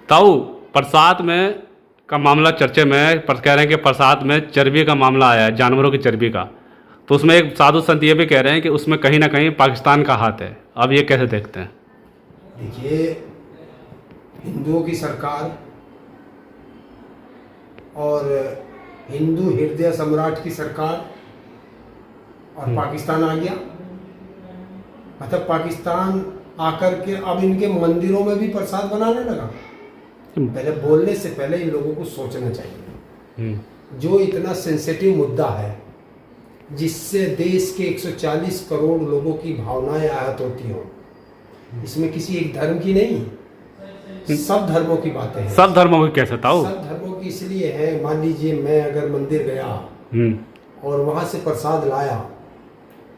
ताऊ प्रसाद में का मामला चर्चे में है, पर कह रहे हैं कि प्रसाद में चर्बी का मामला आया है, जानवरों की चर्बी का। तो उसमें एक साधु संत ये भी कह रहे हैं कि उसमें कहीं ना कहीं पाकिस्तान का हाथ है। अब ये कैसे देखते हैं? देखिए, हिंदुओं की सरकार और हिंदू हृदय सम्राट की सरकार और पाकिस्तान आ गया। मतलब पाकिस्तान आकर के अब इनके मंदिरों में भी प्रसाद बनाने लगा। पहले बोलने से पहले इन लोगों को सोचना चाहिए। जो इतना सेंसिटिव मुद्दा है, जिससे देश के 140 करोड़ लोगों की भावनाएं आहत होती हो, इसमें किसी एक धर्म की नहीं, सब धर्मों की बातें हैं। सब धर्मों की कैसे ताऊ? सब धर्मों की इसलिए है, मान लीजिए मैं अगर मंदिर गया और वहां से प्रसाद लाया,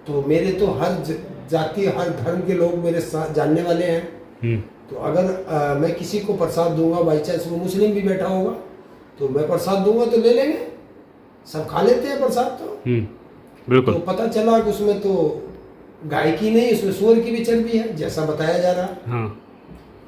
तो मेरे तो हर जाति हर धर्म के लोग मेरे साथ जानने वाले हैं। तो अगर मैं किसी को प्रसाद दूंगा, बाई चांस वो मुस्लिम भी बैठा होगा, तो मैं प्रसाद दूंगा तो ले लेंगे, सब खा लेते हैं प्रसाद। तो बिल्कुल। तो पता चला कि उसमें तो गाय की नहीं, उसमें सूअर की भी चर्बी है, जैसा बताया जा रहा है। हाँ।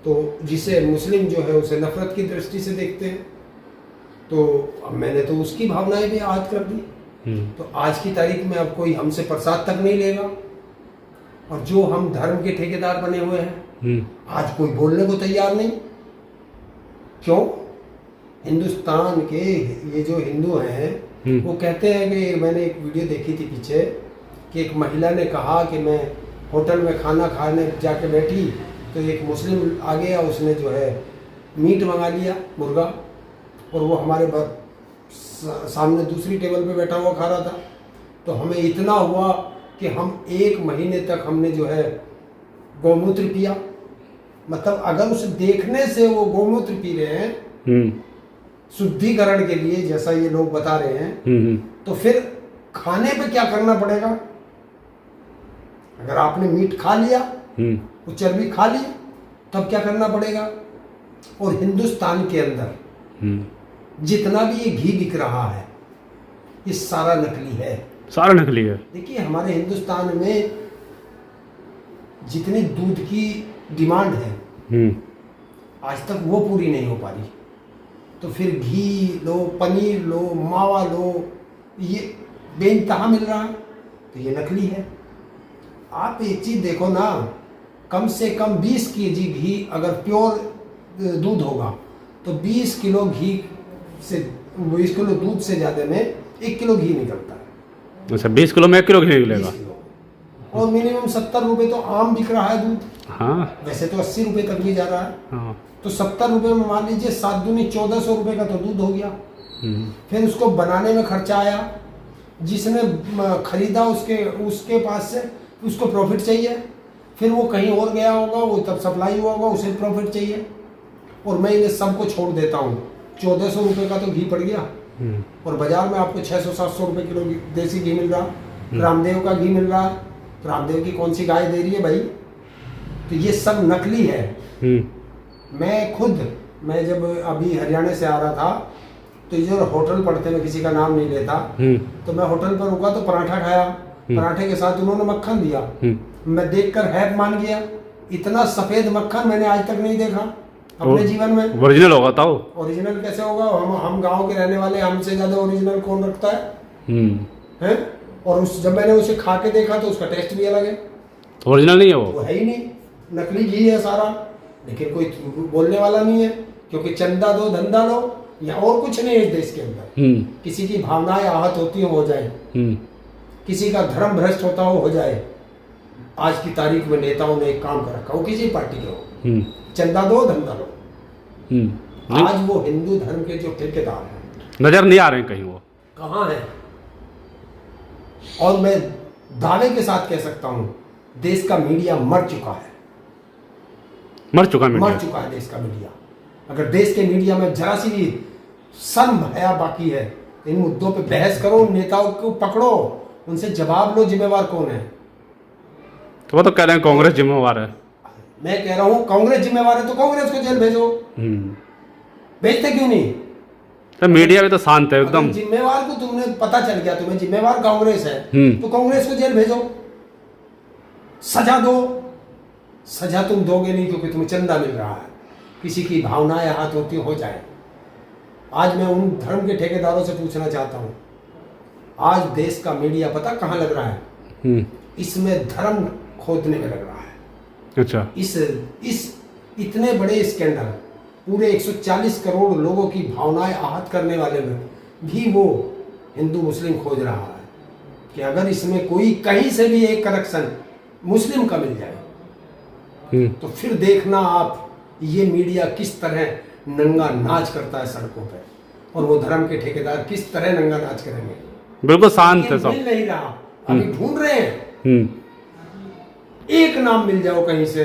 तो जिसे मुस्लिम जो है उसे नफरत की दृष्टि से देखते हैं। तो अब मैंने तो उसकी भावनाएं भी आहत कर दी। तो आज की तारीख में अब कोई हमसे प्रसाद तक नहीं लेगा। और जो हम धर्म के ठेकेदार बने हुए हैं, आज कोई बोलने को तैयार नहीं। क्यों? हिंदुस्तान के ये जो हिंदू हैं, वो कहते हैं कि मैंने एक वीडियो देखी थी पीछे कि एक महिला ने कहा कि मैं होटल में खाना खाने जाके बैठी, तो एक मुस्लिम आ गया, उसने जो है मीट मंगा लिया, मुर्गा, और वो हमारे सामने दूसरी टेबल पे बैठा हुआ खा रहा था। तो हमें इतना हुआ कि हम 1 महीने तक हमने जो है गौमूत्र पिया। मतलब अगर उसे देखने से वो गौमूत्र पी रहे हैं शुद्धिकरण के लिए, जैसा ये लोग बता रहे हैं, तो फिर खाने पे क्या करना पड़ेगा? अगर आपने मीट खा लिया, वो चर्बी खा ली, तब क्या करना पड़ेगा? और हिंदुस्तान के अंदर जितना भी ये घी बिक रहा है, ये सारा नकली है। सारा नकली है। देखिए, हमारे हिंदुस्तान में जितनी दूध की डिमांड है, आज तक वो पूरी नहीं हो पा रही। तो फिर घी लो, पनीर लो, मावा लो, ये बेइंतहा मिल रहा है, तो ये नकली है। आप एक चीज देखो ना, कम से कम 20 kg घी अगर प्योर दूध होगा, तो 20 किलो घी से 20 किलो दूध से ज्यादा में 1 किलो घी निकलता है। अच्छा, 20 किलो में 1 किलो घी निकलेगा। और मिनिमम 70 रुपए तो आम बिक रहा है दूध। हाँ। वैसे तो 80 रुपए तक भी जा रहा है। हाँ। तो 70 रुपए में मान लीजिए 7 दूनी 1400 रुपए का तो दूध हो गया। फिर उसको बनाने में खर्चा आया, जिसने खरीदा उसके पास से उसको प्रॉफिट चाहिए, फिर वो कहीं और गया होगा, वो तब सप्लाई हुआ होगा, उसे प्रॉफिट चाहिए। और मैं इन्हें सबको छोड़ देता हूँ, 1400 रुपए का तो घी पड़ गया, और बाजार में आपको 600-700 रुपए किलो देसी घी मिल रहा, रामदेव का घी मिल रहा। रामदेव की कौन सी गाय दे रही है भाई? तो ये सब नकली है। मैं जब अभी हरियाणा से आ रहा था, तो ये जो होटल पड़ते, मैं किसी का नाम नहीं लेता, तो मैं होटल पर रुका तो पराठा खाया, पराठे के साथ उन्होंने मक्खन दिया। मैं देखकर हैप मान गया, इतना सफेद मक्खन मैंने आज तक नहीं देखा अपने जीवन में। ओरिजिनल होगा ताऊ? ओरिजिनल कैसे होगा? हम गांव के रहने वाले, हमसे ज्यादा ओरिजिनल कौन रखता है? हैं? और जब मैंने उसे खा के देखा तो उसका टेस्ट भी अलग है। ओरिजिनल नहीं है वो? है ही नहीं, नकली घी है सारा। लेकिन कोई बोलने वाला नहीं है, क्योंकि चंदा दो धंधा लो, या और कुछ नहीं है इस देश के अंदर। किसी की भावनाएं आहत होती हो जाए, किसी का धर्म भ्रष्ट होता हो जाए। आज की तारीख में नेताओं ने एक काम कर रखा, वो किसी पार्टी के हो, चंदा दो धंधा लो। आज वो हिंदू धर्म के जो ठेकेदार हैं, नजर नहीं आ रहे हैं कहीं, वो कहाँ है? और मैं दावे के साथ कह सकता हूं, देश का मीडिया मर चुका है। मर चुका है देश का मीडिया। अगर देश के मीडिया में जरा सी भी शर्म हया बाकी है, इन मुद्दों पे बहस करो, नेताओं को पकड़ो, उनसे जवाब लो, जिम्मेवार कौन है? तो वो तो कह रहे हैं कांग्रेस जिम्मेवार है। मैं कह रहा हूं कांग्रेस जिम्मेवार है, तो कांग्रेस को जेल भेजो। भेजते क्यों नहीं? तो मीडिया भी तो शांत है एकदम। जिम्मेवार को तुमने पता चल गया, तुम्हें जिम्मेवार कांग्रेस है, तो कांग्रेस को जेल भेजो, सजा दो। सजा तुम दोगे नहीं, क्योंकि तुम्हें चंदा मिल रहा है, किसी की भावनाएं आहत होती हो जाए। आज मैं उन धर्म के ठेकेदारों से पूछना चाहता हूँ, आज देश का मीडिया पता कहाँ लग रहा है? इसमें धर्म खोदने में लग रहा है। अच्छा। इस इतने बड़े स्कैंडल, पूरे 140 करोड़ लोगों की भावनाएं आहत करने वाले में भी वो हिंदू मुस्लिम खोज रहा है कि अगर इसमें कोई कहीं से भी एक करेक्शन मुस्लिम का मिल जाए तो फिर देखना आप ये मीडिया किस तरह नंगा नाच करता है सड़कों पे, और वो धर्म के ठेकेदार किस तरह नंगा नाच करेंगे। बिल्कुल शांत है सब। मिल नहीं रहा, अभी ढूंढ रहे हैं। एक नाम मिल जाओ कहीं से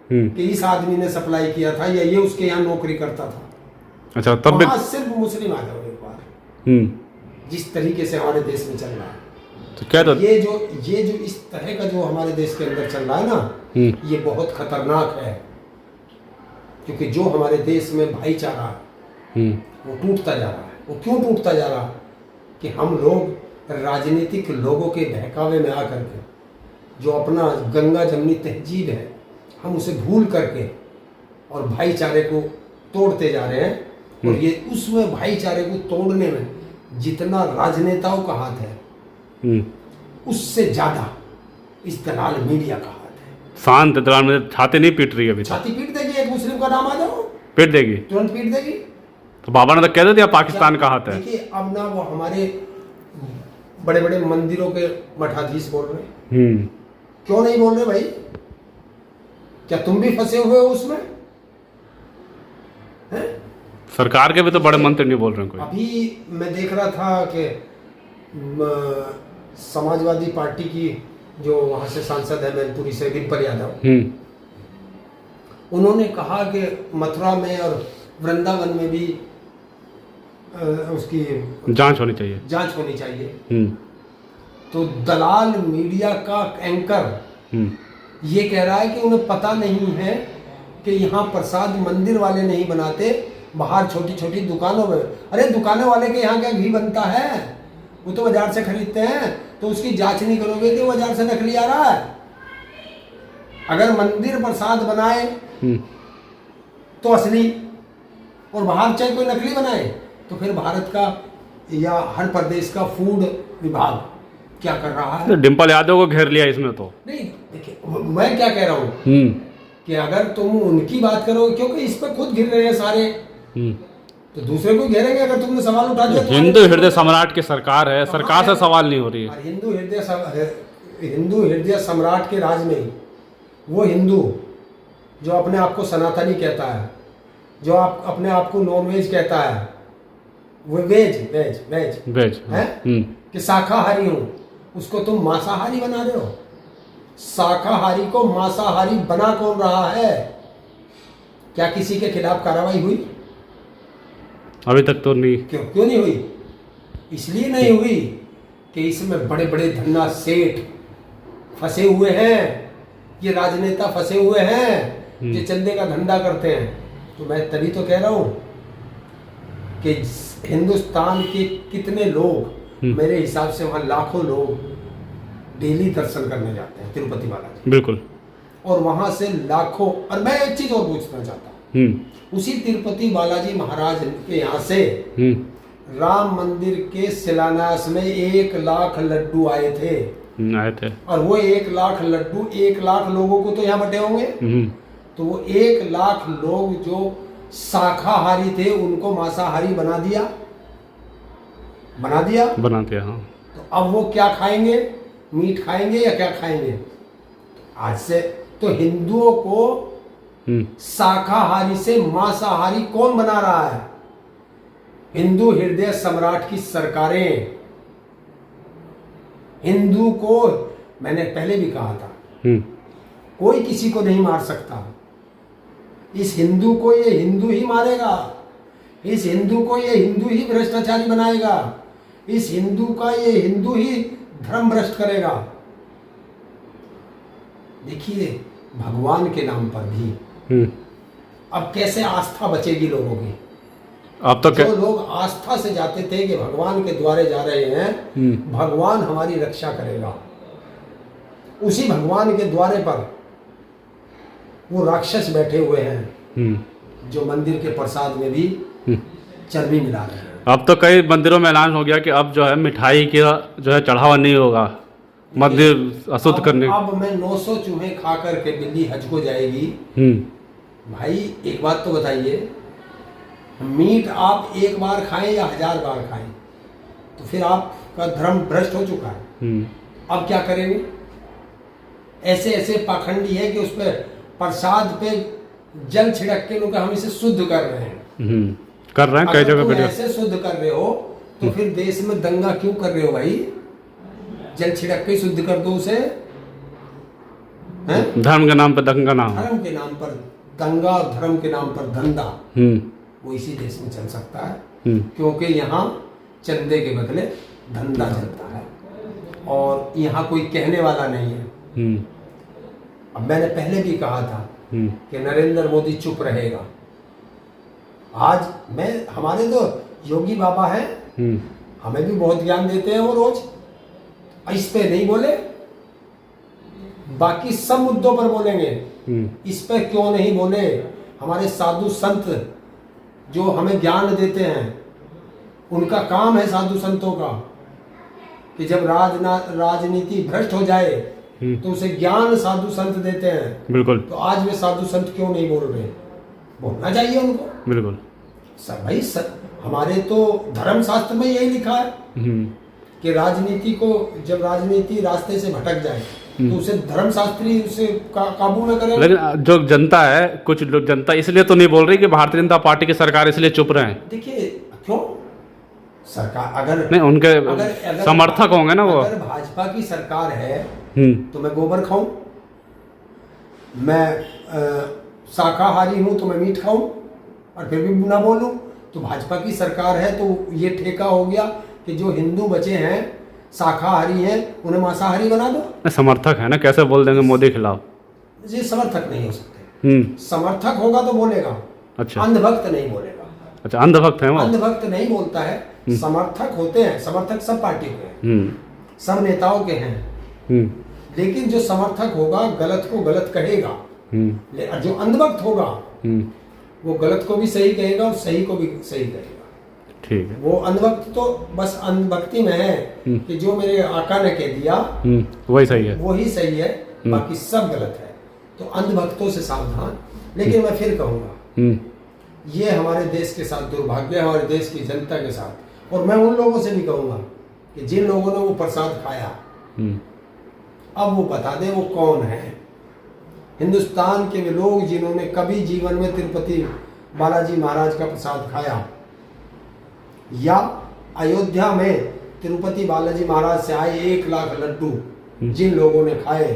कि इस आदमी ने सप्लाई किया था या ये उसके यहाँ नौकरी करता था। अच्छा, तब भी सिर्फ मुस्लिम आ जाओ एक बार। जिस तरीके से हमारे देश में चल रहा है, तो क्या तो ये जो इस तरह का जो हमारे देश के अंदर चल रहा है ना, ये बहुत खतरनाक है। क्योंकि जो हमारे देश में भाईचारा वो टूटता जा रहा है। वो क्यों टूटता जा रहा है? कि हम लोग राजनीतिक लोगों के बहकावे में आकर के जो अपना गंगा जमनी तहजीब है, हम उसे भूल करके और भाईचारे को तोड़ते जा रहे हैं। और ये उसमें भाईचारे को तोड़ने में जितना राजनेताओं का हाथ है, उससे ज्यादा इस दलाल मीडिया का हाथ है। शांत दलाल में छाती नहीं पीट रही अभी तक। छाती पीट देगी, एक मुस्लिम का नाम आ जाओ पीट देगी, तुरंत पीट देगी। तो बाबा ने तो कह दिया पाकिस्तान का हाथ है। देखिए अब ना वो हमारे बड़े बड़े मंदिरों के मठाधीश बोल रहे हैं। क्यों नहीं बोल रहे भाई? क्या तुम भी फंसे हुए हो उसमें? हैं? सरकार के भी तो बड़े मंत्री नहीं बोल रहे हैं कोई। अभी मैं देख रहा था कि समाजवादी पार्टी की जो वहां से सांसद है मैनपुरी से, वीरपल यादव, उन्होंने कहा कि मथुरा में और वृंदावन में भी उसकी जांच होनी चाहिए। तो दलाल मीडिया का एंकर ये कह रहा है कि उन्हें पता नहीं है कि यहाँ प्रसाद मंदिर वाले नहीं बनाते, बाहर छोटी छोटी दुकानों में। अरे दुकानों वाले के यहाँ क्या घी बनता है? वो तो बाजार से खरीदते हैं। तो उसकी जांच नहीं करोगे कि बाजार से नकली आ रहा है? अगर मंदिर प्रसाद बनाए तो असली, और बाहर चाहे कोई नकली बनाए, तो फिर भारत का या हर प्रदेश का फूड विभाग क्या कर रहा है? तो डिम्पल यादव को घेर लिया इसमें तो। नहीं देखिए, मैं क्या कह रहा हूँ कि अगर तुम उनकी बात करो, क्योंकि इस पर खुद घिर रहे हैं सारे, तो दूसरे को घेरेंगे। अगर तुमने सवाल उठा दिया, हिंदू हृदय सम्राट की सरकार है, सरकार से सवाल नहीं हो रही है। हिंदू हृदय सम्राट के राज में वो हिंदू जो अपने आप को सनातनी कहता है, जो अपने आप को नॉन वेज कहता है, वो वेज है कि शाकाहारी हूं, उसको तुम मांसाहारी बना रहे हो। शाकाहारी को मांसाहारी बना कौन रहा है? क्या किसी के खिलाफ कार्रवाई हुई? अभी तक तो नहीं। क्यों नहीं हुई? इसलिए नहीं हुई कि इसमें बड़े बड़े धन्ना सेठ फंसे हुए हैं, ये राजनेता फंसे हुए हैं जो चंदे का धंधा करते हैं। तो मैं तभी तो कह रहा हूं कि हिंदुस्तान के कितने लोग, मेरे हिसाब से वहां लाखों लोग डेली दर्शन करने जाते हैं तिरुपति बालाजी। बिल्कुल। और वहां से लाखों, और मैं एक चीज और पूछना चाहता हूँ, उसी तिरुपति बालाजी महाराज के यहाँ से राम मंदिर के शिलान्यास में 1 लाख लड्डू आए थे। और वो 1 लाख लड्डू 1 लाख लोगों को तो यहाँ बटे होंगे। तो वो 1 लाख लोग जो शाकाहारी थे उनको मांसाहारी बना दिया। हाँ। तो अब वो क्या खाएंगे? मीट खाएंगे या क्या खाएंगे? आज से तो हिंदुओं को शाकाहारी से मांसाहारी कौन बना रहा है? हिंदू हृदय सम्राट की सरकारें। हिंदू को, मैंने पहले भी कहा था, कोई किसी को नहीं मार सकता। इस हिंदू को ये हिंदू ही मारेगा, इस हिंदू को ये हिंदू ही भ्रष्टाचारी बनाएगा, इस हिंदू का ये हिंदू ही धर्म भ्रष्ट करेगा। देखिए भगवान के नाम पर भी अब कैसे आस्था बचेगी लोगों की? अब तो जो लोग आस्था से जाते थे कि भगवान के द्वारे जा रहे हैं, भगवान हमारी रक्षा करेगा, उसी भगवान के द्वारे पर वो राक्षस बैठे हुए हैं। जो मंदिर के प्रसाद में भी चर्बी मिला रहे हैं। अब तो कई मंदिरों में ऐलान हो गया कि अब जो है मिठाई का जो है चढ़ावा नहीं होगा मंदिर अशुद्ध करने। अब मैं 900 चूहे खा करके बिल्ली हज को जाएगी। भाई एक बात तो बताइए, मीट आप एक बार खाएं या 1000 बार खाएं, तो फिर आपका धर्म भ्रष्ट हो चुका है। अब क्या करेंगे? ऐसे ऐसे पाखंडी है कि उस पर प्रसाद पे जल छिड़क के लोग हम इसे शुद्ध कर रहे हैं। कर रहे हैं कई जगह पे। ऐसे शुद्ध कर रहे हो तो फिर देश में दंगा क्यों कर रहे हो भाई? जल छिड़क के शुद्ध कर दो उसे। धर्म के नाम पर दंगा ना हो। धर्म के नाम पर दंगा, धर्म के नाम पर धंधा, वो इसी देश में चल सकता है, क्योंकि यहाँ चंदे के बदले धंधा चलता है और यहाँ कोई कहने वाला नहीं है। अब मैंने पहले भी कहा था कि नरेंद्र मोदी चुप रहेगा। आज हमारे तो योगी बाबा हैं, हमें भी बहुत ज्ञान देते हैं वो रोज। इस पे नहीं बोले, बाकी सब मुद्दों पर बोलेंगे। इस पे क्यों नहीं बोले? हमारे साधु संत जो हमें ज्ञान देते हैं, उनका काम है साधु संतों का कि जब राजनीति भ्रष्ट हो जाए तो उसे ज्ञान साधु संत देते हैं। बिल्कुल। तो आज वे साधु संत क्यों नहीं बोल रहे? बोलना चाहिए उनको। बिल्कुल सर भाई हमारे तो धर्म शास्त्र में यही लिखा है कि जब राजनीति रास्ते से भटक जाए तो उसे धर्मशास्त्री उसे काबू में करे। लेकिन जो जनता है, कुछ लोग जनता इसलिए तो नहीं बोल रही कि भारतीय जनता पार्टी की सरकार इसलिए चुप रहे हैं। देखिए क्यों सरकार अगर नहीं, उनके समर्थक होंगे ना वो। अगर भाजपा की सरकार है तो मैं गोबर खाऊं, मैं शाकाहारी हूं तो मैं मीट खाऊं और फिर भी ना बोलूं? तो भाजपा की सरकार है तो ये ठेका हो गया कि जो हिंदू बचे हैं, शाकाहारी हैं, उन्हें मांसाहारी बना दो। समर्थक है ना, कैसे बोल देंगे मोदी खिलाफ? ये समर्थक नहीं हो सकते। समर्थक होगा तो बोलेगा। अच्छा। अंधभक्त नहीं बोलेगा। अच्छा, अंधभक्त है वो? अंधभक्त नहीं बोलता है। समर्थक होते हैं, समर्थक सब पार्टी के हैं, सब नेताओं के हैं। लेकिन जो समर्थक होगा गलत को गलत कहेगा, और जो अंधभक्त होगा वो गलत को भी सही कहेगा और सही को भी सही कहेगा। ठीक है। वो अंधभक्त तो बस अंधभक्ति में है कि जो मेरे आका ने कह दिया वही सही है, वही सही है, बाकी सब गलत है। तो अंधभक्तों से सावधान। लेकिन मैं फिर कहूँगा, ये हमारे देश के साथ दुर्भाग्य है, हमारे देश की जनता के साथ। और मैं उन लोगों से भी कहूँगा कि जिन लोगों ने वो प्रसाद खाया, अब वो बता दें वो कौन है। हिंदुस्तान के वे लोग जिन्होंने कभी जीवन में तिरुपति बालाजी महाराज का प्रसाद खाया या अयोध्या में तिरुपति बालाजी महाराज से आए 1 लाख लड्डू जिन लोगों ने खाए,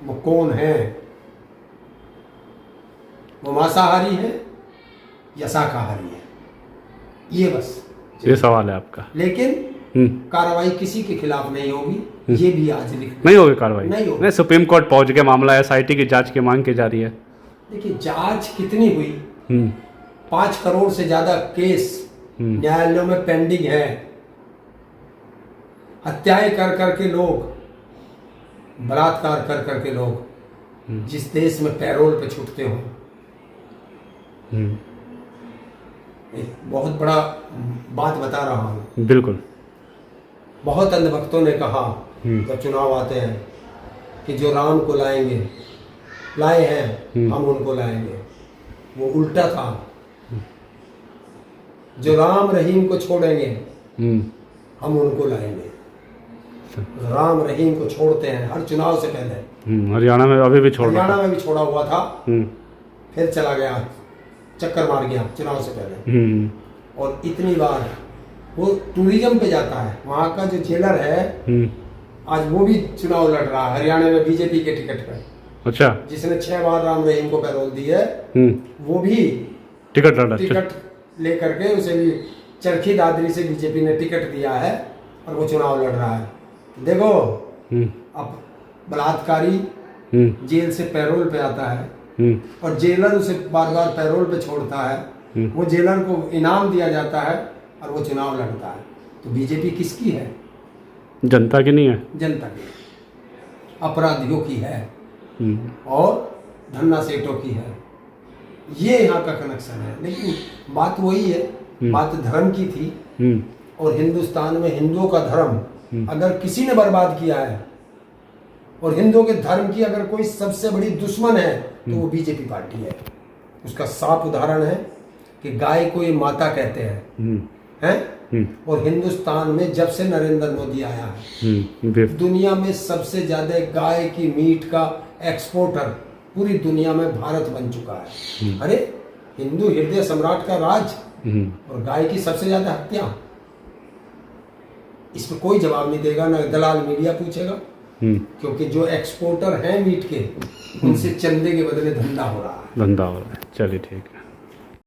वो कौन है? वो मांसाहारी है या शाकाहारी है? ये बस ये सवाल है आपका। लेकिन कार्रवाई किसी के खिलाफ नहीं होगी, ये भी आज नहीं होगी कार्रवाई। नहीं होगी। नहीं, सुप्रीम कोर्ट पहुंच गया मामला, SIT की जांच की मांग की जा रही है। देखिए जांच कितनी हुई, 5 करोड़ से ज्यादा केस न्यायालयों में पेंडिंग है। हत्याएं कर करके लोग, बलात्कार कर करके लोग जिस देश में पैरोल पे छूटते हो, एक बहुत बड़ा बात बता रहा हूँ। बिल्कुल। बहुत अंधभक्तों ने कहा जब चुनाव आते हैं कि जो राम को लाए हैं हम उनको लाएंगे। वो उल्टा था, जो राम रहीम को छोड़ेंगे हम उनको लाएंगे। राम रहीम को छोड़ते हैं हर चुनाव से पहले। हरियाणा में अभी भी हरियाणा में भी छोड़ा हुआ था, फिर चला गया, चक्कर मार गया चुनाव से पहले। और इतनी बार वो टूरिज्म पे जाता है, वहाँ का जो जेलर है आज वो भी चुनाव लड़ रहा है हरियाणा में बीजेपी के टिकट पे। अच्छा। जिसने 6 बार राम रहीम को पैरोल दी है, वो भी टिकट लेकर के उसे भी चरखी दादरी से बीजेपी ने टिकट दिया है और वो चुनाव लड़ रहा है। देखो अब बलात्कारी जेल से पैरोल पे आता है और जेलर उसे बार बार पैरोल पे छोड़ता है, वो जेलर को इनाम दिया जाता है और वो चुनाव लड़ता है। तो बीजेपी किसकी है? जनता की नहीं है, जनता की, अपराधियों की है और धन्ना सेठों की है। ये यहाँ का कनेक्शन है। लेकिन बात वही है, बात धर्म की थी। और हिंदुस्तान में हिंदुओं का धर्म अगर किसी ने बर्बाद किया है और हिंदुओं के धर्म की अगर कोई सबसे बड़ी दुश्मन है तो वो बीजेपी पार्टी है। उसका साफ उदाहरण है कि गाय को ये माता कहते हैं और हिंदुस्तान में जब से नरेंद्र मोदी आया है दुनिया में सबसे ज्यादा गाय की मीट का एक्सपोर्टर पूरी दुनिया में भारत बन चुका है। अरे हिंदू हृदय सम्राट का राज और गाय की सबसे ज्यादा हत्या, इस पर कोई जवाब नहीं देगा, ना दलाल मीडिया पूछेगा, क्योंकि जो एक्सपोर्टर हैं मीट के उनसे चंदे के बदले धंधा हो रहा है। चलिए ठीक है।